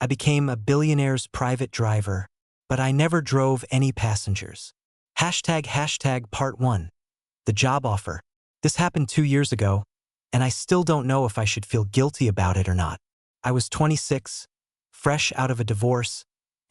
I became a billionaire's private driver, but I never drove any passengers. ## Part 1. The job offer. This happened 2 years ago, and I still don't know if I should feel guilty about it or not. I was 26, fresh out of a divorce,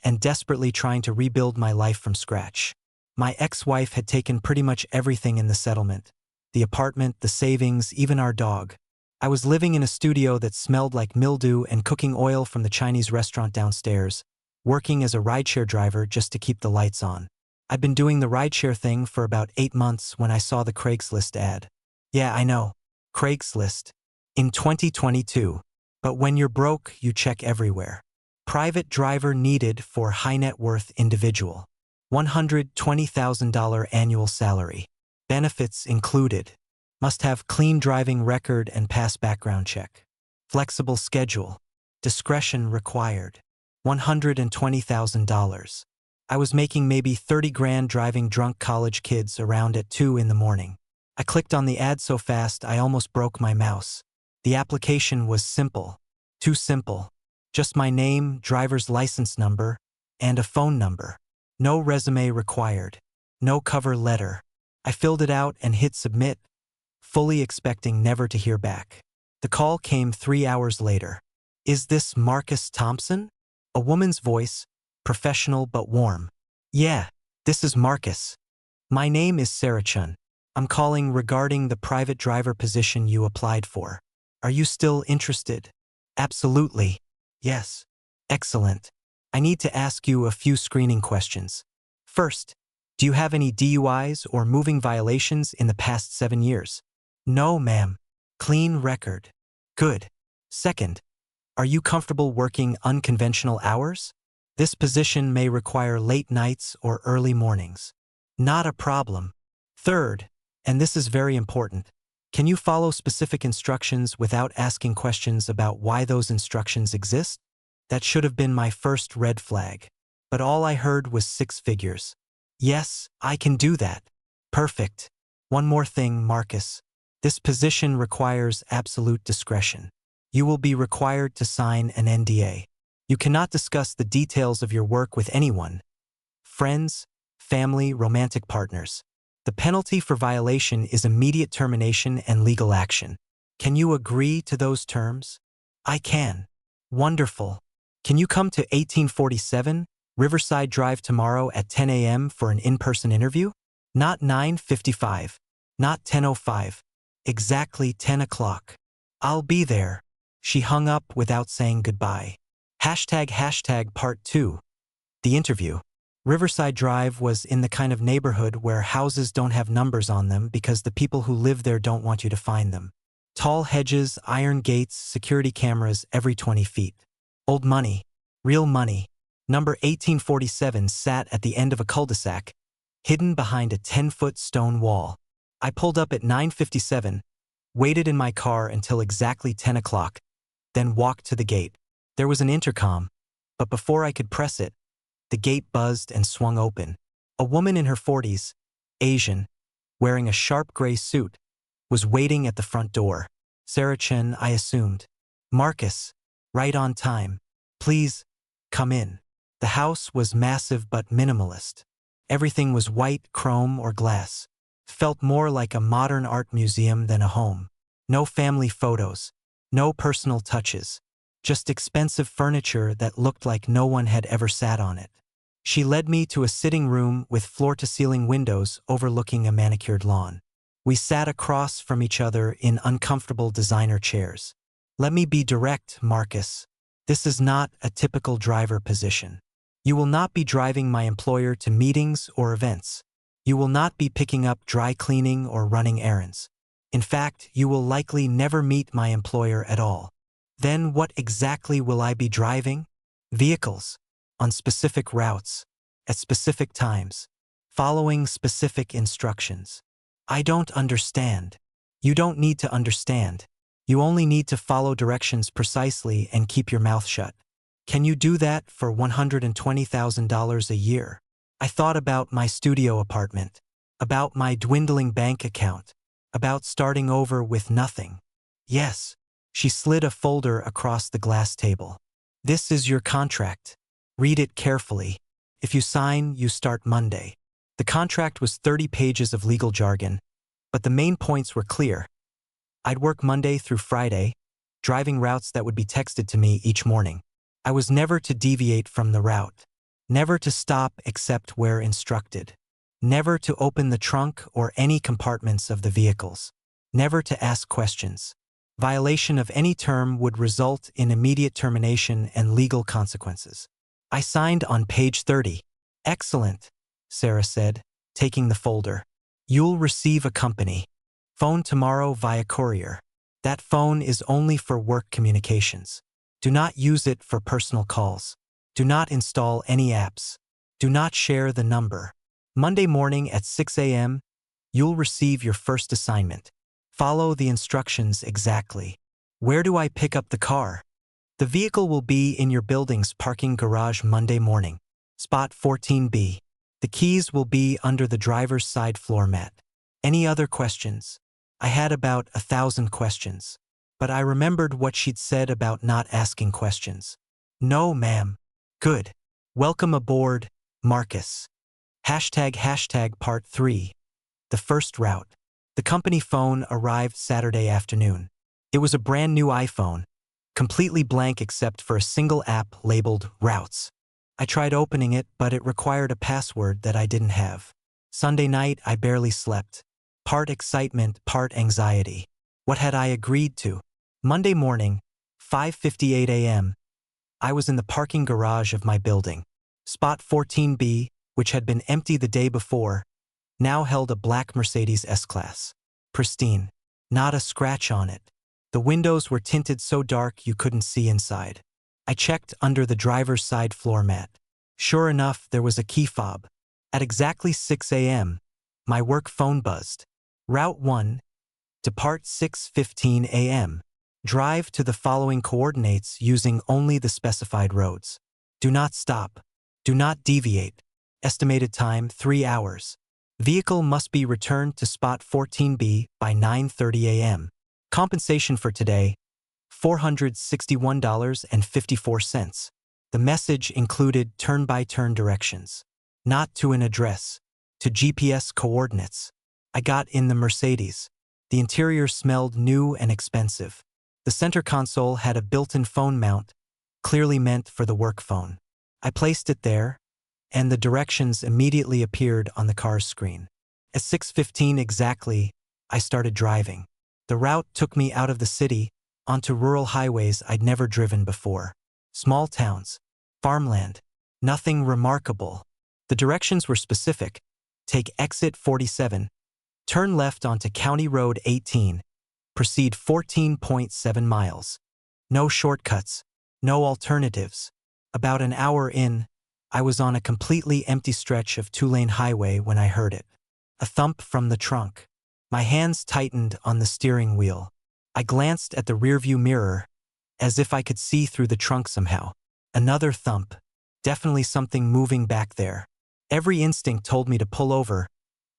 and desperately trying to rebuild my life from scratch. My ex-wife had taken pretty much everything in the settlement. The apartment, the savings, even our dog. I was living in a studio that smelled like mildew and cooking oil from the Chinese restaurant downstairs, working as a rideshare driver just to keep the lights on. I'd been doing the rideshare thing for about 8 months when I saw the Craigslist ad. Yeah, I know. Craigslist. In 2022. But when you're broke, you check everywhere. Private driver needed for high net worth individual. $120,000 annual salary. Benefits included. Must have clean driving record and pass background check. Flexible schedule. Discretion required. $120,000. I was making maybe 30 grand driving drunk college kids around at 2 in the morning. I clicked on the ad so fast I almost broke my mouse. The application was simple. Too simple. Just my name, driver's license number, and a phone number. No resume required. No cover letter. I filled it out and hit submit, fully expecting never to hear back. The call came 3 hours later. Is this Marcus Thompson? A woman's voice, professional but warm. Yeah, this is Marcus. My name is Sarah Chun. I'm calling regarding the private driver position you applied for. Are you still interested? Absolutely. Yes. Excellent. I need to ask you a few screening questions. First, do you have any DUIs or moving violations in the past 7 years? No, ma'am. Clean record. Good. Second, are you comfortable working unconventional hours? This position may require late nights or early mornings. Not a problem. Third, and this is very important, can you follow specific instructions without asking questions about why those instructions exist? That should have been my first red flag. But all I heard was 6 figures. Yes, I can do that. Perfect. One more thing, Marcus. This position requires absolute discretion. You will be required to sign an NDA. You cannot discuss the details of your work with anyone. Friends, family, romantic partners. The penalty for violation is immediate termination and legal action. Can you agree to those terms? I can. Wonderful. Can you come to 1847 Riverside Drive tomorrow at 10 a.m. for an in-person interview? Not 9:55. Not 10:05. Exactly 10 o'clock. I'll be there. She hung up without saying goodbye. ## Part 2. The interview. Riverside Drive was in the kind of neighborhood where houses don't have numbers on them because the people who live there don't want you to find them. Tall hedges, iron gates, security cameras every 20 feet. Old money. Real money. Number 1847 sat at the end of a cul-de-sac, hidden behind a 10-foot stone wall. I pulled up at 9:57, waited in my car until exactly 10 o'clock, then walked to the gate. There was an intercom, but before I could press it, the gate buzzed and swung open. A woman in her 40s, Asian, wearing a sharp gray suit, was waiting at the front door. Sarah Chen, I assumed. Marcus, right on time. Please, come in. The house was massive but minimalist. Everything was white, chrome, or glass. Felt more like a modern art museum than a home. No family photos. No personal touches. Just expensive furniture that looked like no one had ever sat on it. She led me to a sitting room with floor-to-ceiling windows overlooking a manicured lawn. We sat across from each other in uncomfortable designer chairs. Let me be direct, Marcus. This is not a typical driver position. You will not be driving my employer to meetings or events. You will not be picking up dry cleaning or running errands. In fact, you will likely never meet my employer at all. Then what exactly will I be driving? Vehicles. On specific routes. At specific times. Following specific instructions. I don't understand. You don't need to understand. You only need to follow directions precisely and keep your mouth shut. Can you do that for $120,000 a year? I thought about my studio apartment. About my dwindling bank account. About starting over with nothing. Yes. She slid a folder across the glass table. This is your contract. Read it carefully. If you sign, you start Monday. The contract was 30 pages of legal jargon, but the main points were clear. I'd work Monday through Friday, driving routes that would be texted to me each morning. I was never to deviate from the route. Never to stop except where instructed. Never to open the trunk or any compartments of the vehicles. Never to ask questions. Violation of any term would result in immediate termination and legal consequences. I signed on page 30. Excellent, Sarah said, taking the folder. You'll receive a company phone tomorrow via courier. That phone is only for work communications. Do not use it for personal calls. Do not install any apps. Do not share the number. Monday morning at 6 a.m., you'll receive your first assignment. Follow the instructions exactly. Where do I pick up the car? The vehicle will be in your building's parking garage Monday morning. Spot 14B. The keys will be under the driver's side floor mat. Any other questions? I had about 1,000 questions, but I remembered what she'd said about not asking questions. No, ma'am. Good. Welcome aboard, Marcus. ## part 3. The first route. The company phone arrived Saturday afternoon. It was a brand new iPhone, completely blank except for a single app labeled Routes. I tried opening it, but it required a password that I didn't have. Sunday night, I barely slept. Part excitement, part anxiety. What had I agreed to? Monday morning, 5:58 a.m., I was in the parking garage of my building. Spot 14B, which had been empty the day before, now held a black Mercedes S-Class. Pristine. Not a scratch on it. The windows were tinted so dark you couldn't see inside. I checked under the driver's side floor mat. Sure enough, there was a key fob. At exactly 6 a.m., my work phone buzzed. Route 1. Depart 6:15 a.m. Drive to the following coordinates using only the specified roads. Do not stop. Do not deviate. Estimated time 3 hours. Vehicle must be returned to spot 14B by 9:30 a.m. Compensation for today, $461.54. The message included turn-by-turn directions. Not to an address, to GPS coordinates. I got in the Mercedes. The interior smelled new and expensive. The center console had a built-in phone mount, clearly meant for the work phone. I placed it there, and the directions immediately appeared on the car's screen. At 6:15 exactly, I started driving. The route took me out of the city, onto rural highways I'd never driven before. Small towns, farmland, nothing remarkable. The directions were specific. Take exit 47, turn left onto County Road 18, proceed 14.7 miles. No shortcuts, no alternatives. About an hour in, I was on a completely empty stretch of two-lane highway when I heard it. A thump from the trunk. My hands tightened on the steering wheel. I glanced at the rearview mirror, as if I could see through the trunk somehow. Another thump. Definitely something moving back there. Every instinct told me to pull over,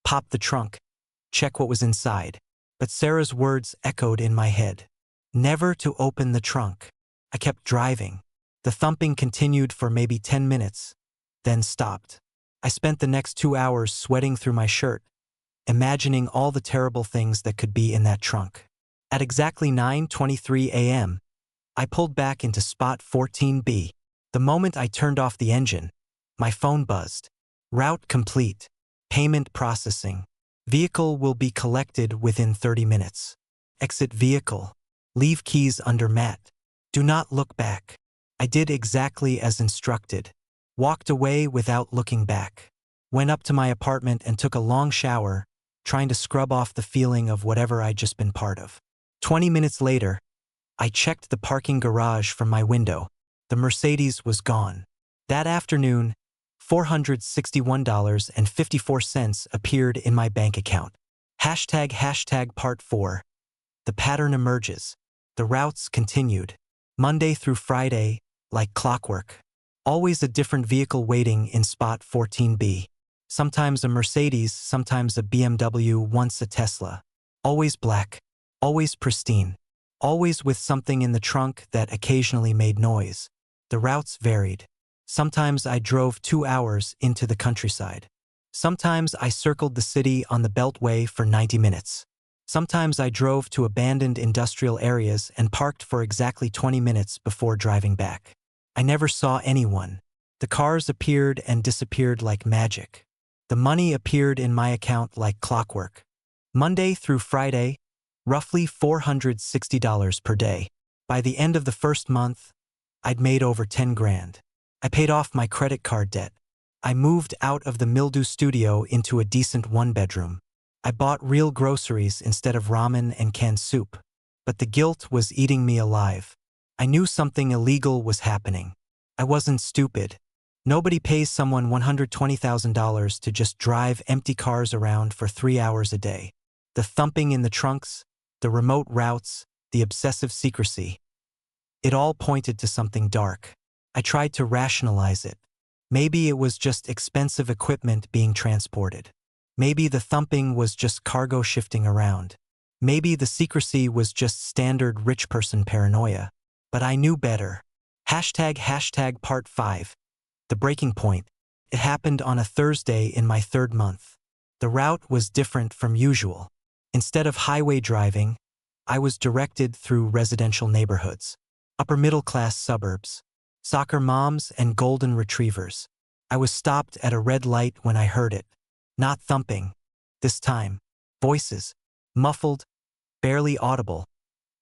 pop the trunk, check what was inside. But Sarah's words echoed in my head. Never to open the trunk. I kept driving. The thumping continued for maybe 10 minutes, then stopped. I spent the next 2 hours sweating through my shirt, imagining all the terrible things that could be in that trunk. At exactly 9:23 a.m., I pulled back into spot 14B. The moment I turned off the engine, my phone buzzed. Route complete. Payment processing. Vehicle will be collected within 30 minutes. Exit vehicle. Leave keys under mat. Do not look back. I did exactly as instructed. Walked away without looking back. Went up to my apartment and took a long shower, trying to scrub off the feeling of whatever I'd just been part of. 20 minutes later, I checked the parking garage from my window. The Mercedes was gone. That afternoon, $461.54 appeared in my bank account. ## part 4. The pattern emerges. The routes continued. Monday through Friday, like clockwork. Always a different vehicle waiting in spot 14B. Sometimes a Mercedes, sometimes a BMW, once a Tesla. Always black. Always pristine. Always with something in the trunk that occasionally made noise. The routes varied. Sometimes I drove 2 hours into the countryside. Sometimes I circled the city on the Beltway for 90 minutes. Sometimes I drove to abandoned industrial areas and parked for exactly 20 minutes before driving back. I never saw anyone. The cars appeared and disappeared like magic. The money appeared in my account like clockwork. Monday through Friday, roughly $460 per day. By the end of the first month, I'd made over 10 grand. I paid off my credit card debt. I moved out of the mildew studio into a decent one-bedroom. I bought real groceries instead of ramen and canned soup. But the guilt was eating me alive. I knew something illegal was happening. I wasn't stupid. Nobody pays someone $120,000 to just drive empty cars around for 3 hours a day. The thumping in the trunks, the remote routes, the obsessive secrecy. It all pointed to something dark. I tried to rationalize it. Maybe it was just expensive equipment being transported. Maybe the thumping was just cargo shifting around. Maybe the secrecy was just standard rich person paranoia. But I knew better. Hashtag part 5. The breaking point. It happened on a Thursday in my 3rd month. The route was different from usual. Instead of highway driving, I was directed through residential neighborhoods. Upper-middle-class suburbs. Soccer moms and golden retrievers. I was stopped at a red light when I heard it. Not thumping. This time. Voices. Muffled, barely audible,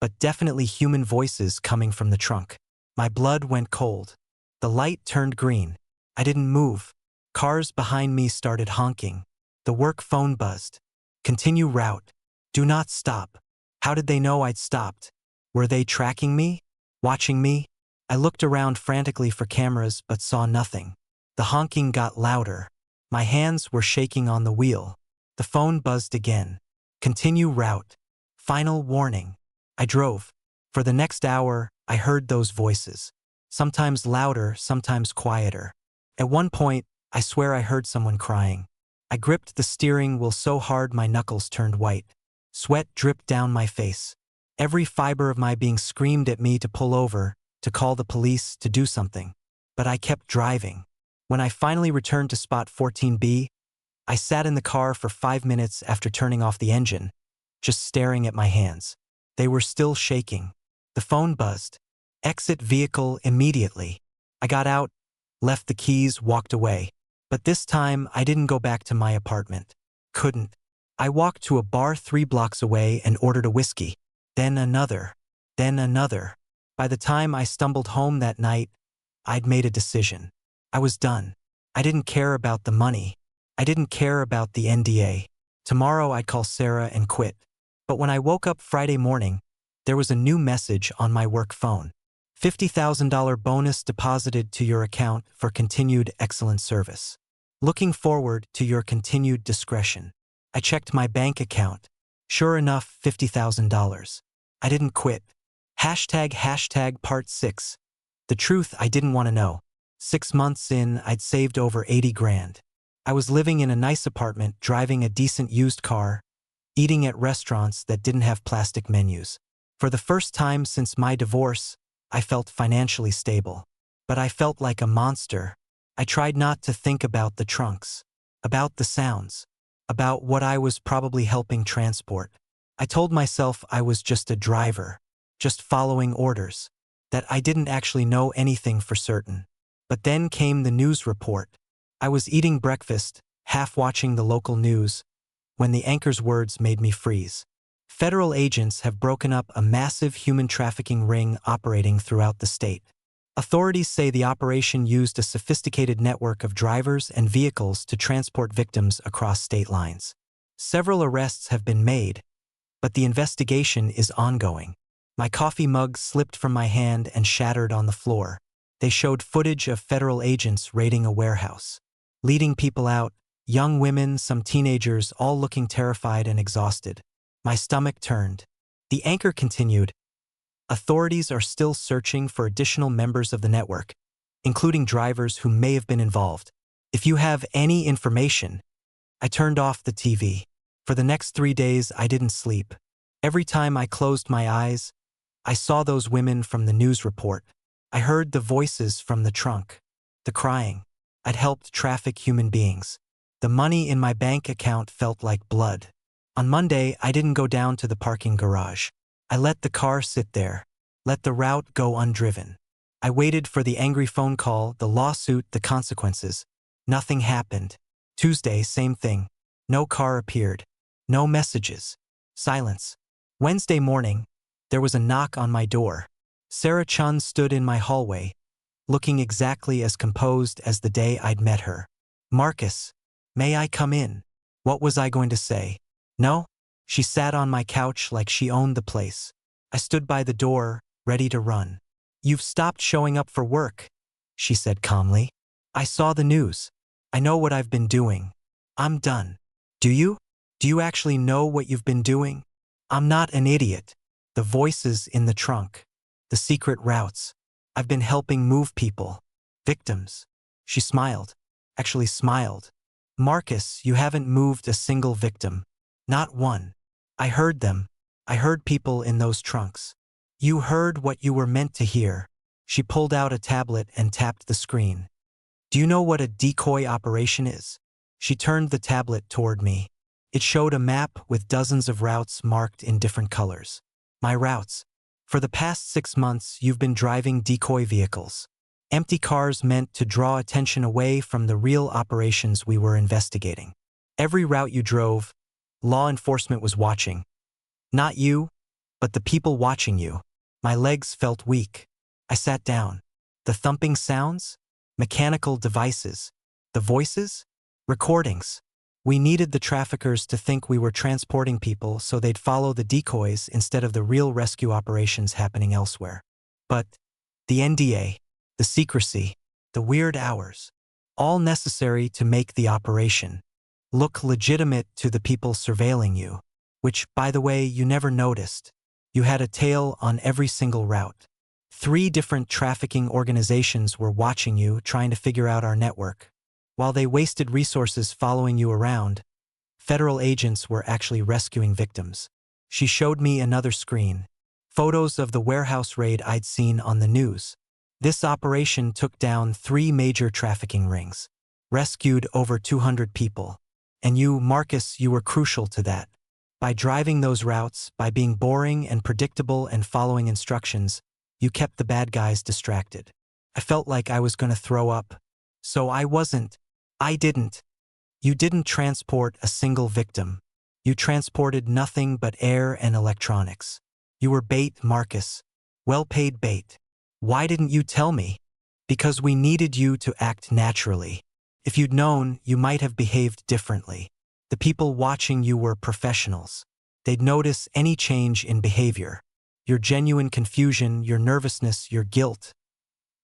but definitely human voices coming from the trunk. My blood went cold. The light turned green. I didn't move. Cars behind me started honking. The work phone buzzed. Continue route. Do not stop. How did they know I'd stopped? Were they tracking me? Watching me? I looked around frantically for cameras but saw nothing. The honking got louder. My hands were shaking on the wheel. The phone buzzed again. Continue route. Final warning. I drove. For the next hour, I heard those voices. Sometimes louder, sometimes quieter. At one point, I swear I heard someone crying. I gripped the steering wheel so hard my knuckles turned white. Sweat dripped down my face. Every fiber of my being screamed at me to pull over, to call the police, to do something. But I kept driving. When I finally returned to spot 14B, I sat in the car for 5 minutes after turning off the engine, just staring at my hands. They were still shaking. The phone buzzed. Exit vehicle immediately. I got out, left the keys, walked away. But this time, I didn't go back to my apartment. Couldn't. I walked to a bar 3 blocks away and ordered a whiskey. Then another. Then another. By the time I stumbled home that night, I'd made a decision. I was done. I didn't care about the money. I didn't care about the NDA. Tomorrow I'd call Sarah and quit. But when I woke up Friday morning, there was a new message on my work phone. $50,000 bonus deposited to your account for continued excellent service. Looking forward to your continued discretion. I checked my bank account. Sure enough, $50,000. I didn't quit. Hashtag part 6. The truth I didn't want to know. 6 months in, I'd saved over 80 grand. I was living in a nice apartment, driving a decent used car, eating at restaurants that didn't have plastic menus. For the first time since my divorce, I felt financially stable. But I felt like a monster. I tried not to think about the trunks, about the sounds, about what I was probably helping transport. I told myself I was just a driver, just following orders, that I didn't actually know anything for certain. But then came the news report. I was eating breakfast, half watching the local news, when the anchor's words made me freeze. Federal agents have broken up a massive human trafficking ring operating throughout the state. Authorities say the operation used a sophisticated network of drivers and vehicles to transport victims across state lines. Several arrests have been made, but the investigation is ongoing. My coffee mug slipped from my hand and shattered on the floor. They showed footage of federal agents raiding a warehouse, leading people out, young women, some teenagers, all looking terrified and exhausted. My stomach turned. The anchor continued. Authorities are still searching for additional members of the network, including drivers who may have been involved. If you have any information, I turned off the TV. For the next 3 days, I didn't sleep. Every time I closed my eyes, I saw those women from the news report. I heard the voices from the trunk. The crying. I'd helped traffic human beings. The money in my bank account felt like blood. On Monday, I didn't go down to the parking garage. I let the car sit there. Let the route go undriven. I waited for the angry phone call, the lawsuit, the consequences. Nothing happened. Tuesday, same thing. No car appeared. No messages. Silence. Wednesday morning, there was a knock on my door. Sarah Chun stood in my hallway, looking exactly as composed as the day I'd met her. Marcus, may I come in? What was I going to say? No? She sat on my couch like she owned the place. I stood by the door, ready to run. You've stopped showing up for work, she said calmly. I saw the news. I know what I've been doing. I'm done. Do you? Do you actually know what you've been doing? I'm not an idiot. The voices in the trunk. The secret routes. I've been helping move people. Victims. She smiled. Actually smiled. Marcus, you haven't moved a single victim. Not one. I heard them. I heard people in those trunks. You heard what you were meant to hear. She pulled out a tablet and tapped the screen. Do you know what a decoy operation is? She turned the tablet toward me. It showed a map with dozens of routes marked in different colors. My routes. For the past 6 months, you've been driving decoy vehicles. Empty cars meant to draw attention away from the real operations we were investigating. Every route you drove, law enforcement was watching. Not you, but the people watching you. My legs felt weak. I sat down. The thumping sounds? Mechanical devices. The voices? Recordings. We needed the traffickers to think we were transporting people so they'd follow the decoys instead of the real rescue operations happening elsewhere. But the NDA, the secrecy, the weird hours, all necessary to make the operation look legitimate to the people surveilling you, which, by the way, you never noticed. You had a tail on every single route. 3 different trafficking organizations were watching you, trying to figure out our network. While they wasted resources following you around, federal agents were actually rescuing victims. She showed me another screen. Photos of the warehouse raid I'd seen on the news. This operation took down 3 major trafficking rings, rescued over 200 people. And you, Marcus, you were crucial to that. By driving those routes, by being boring and predictable and following instructions, you kept the bad guys distracted. I felt like I was going to throw up. So I didn't. You didn't transport a single victim. You transported nothing but air and electronics. You were bait, Marcus. Well-paid bait. Why didn't you tell me? Because we needed you to act naturally. If you'd known, you might have behaved differently. The people watching you were professionals. They'd notice any change in behavior. Your genuine confusion, your nervousness, your guilt.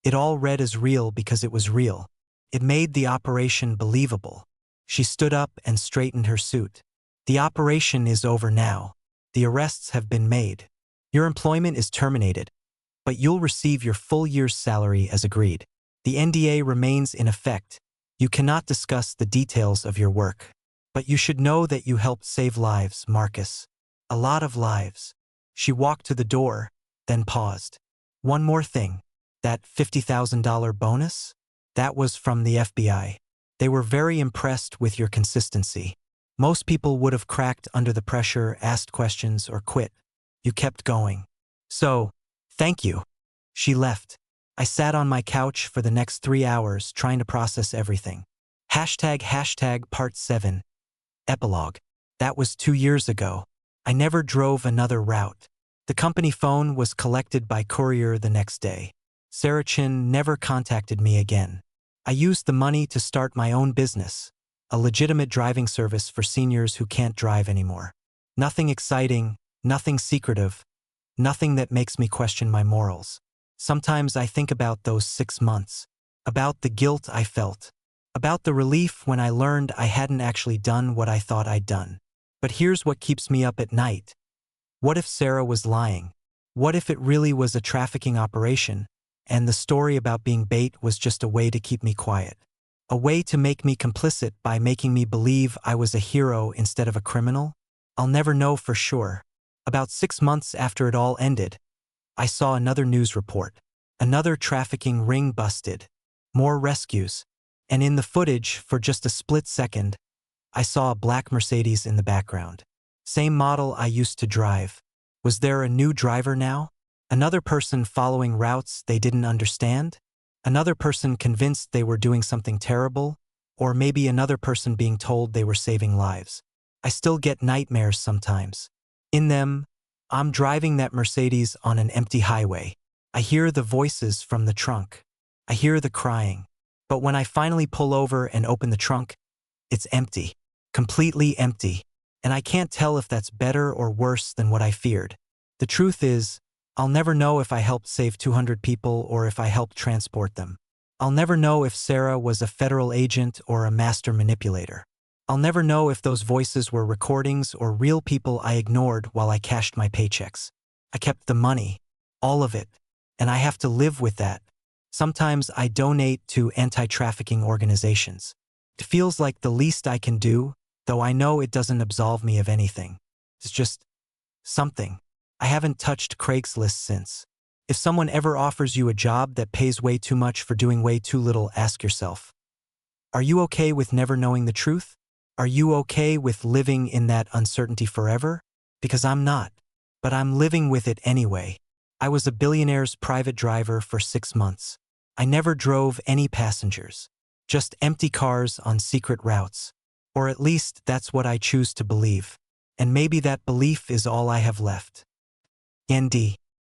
It all read as real because it was real. It made the operation believable. She stood up and straightened her suit. The operation is over now. The arrests have been made. Your employment is terminated, but you'll receive your full year's salary as agreed. The NDA remains in effect. You cannot discuss the details of your work. But you should know that you helped save lives, Marcus. A lot of lives. She walked to the door, then paused. One more thing. That $50,000 bonus? That was from the FBI. They were very impressed with your consistency. Most people would have cracked under the pressure, asked questions, or quit. You kept going. So, thank you. She left. I sat on my couch for the next 3 hours trying to process everything. ## Part 7. Epilogue. That was 2 years ago. I never drove another route. The company phone was collected by courier the next day. Sarah Chin never contacted me again. I used the money to start my own business, a legitimate driving service for seniors who can't drive anymore. Nothing exciting, nothing secretive, nothing that makes me question my morals. Sometimes I think about those 6 months, about the guilt I felt, about the relief when I learned I hadn't actually done what I thought I'd done. But here's what keeps me up at night. What if Sarah was lying? What if it really was a trafficking operation, and the story about being bait was just a way to keep me quiet? A way to make me complicit by making me believe I was a hero instead of a criminal? I'll never know for sure. About 6 months after it all ended, I saw another news report. Another trafficking ring busted. More rescues. And in the footage, for just a split second, I saw a black Mercedes in the background. Same model I used to drive. Was there a new driver now? Another person following routes they didn't understand? Another person convinced they were doing something terrible? Or maybe another person being told they were saving lives? I still get nightmares sometimes. In them, I'm driving that Mercedes on an empty highway. I hear the voices from the trunk. I hear the crying. But when I finally pull over and open the trunk, it's empty. Completely empty. And I can't tell if that's better or worse than what I feared. The truth is, I'll never know if I helped save 200 people or if I helped transport them. I'll never know if Sarah was a federal agent or a master manipulator. I'll never know if those voices were recordings or real people I ignored while I cashed my paychecks. I kept the money, all of it, and I have to live with that. Sometimes I donate to anti-trafficking organizations. It feels like the least I can do, though I know it doesn't absolve me of anything. It's just something. I haven't touched Craigslist since. If someone ever offers you a job that pays way too much for doing way too little, ask yourself, are you okay with never knowing the truth? Are you okay with living in that uncertainty forever? Because I'm not. But I'm living with it anyway. I was a billionaire's private driver for 6 months. I never drove any passengers. Just empty cars on secret routes. Or at least that's what I choose to believe. And maybe that belief is all I have left. ND.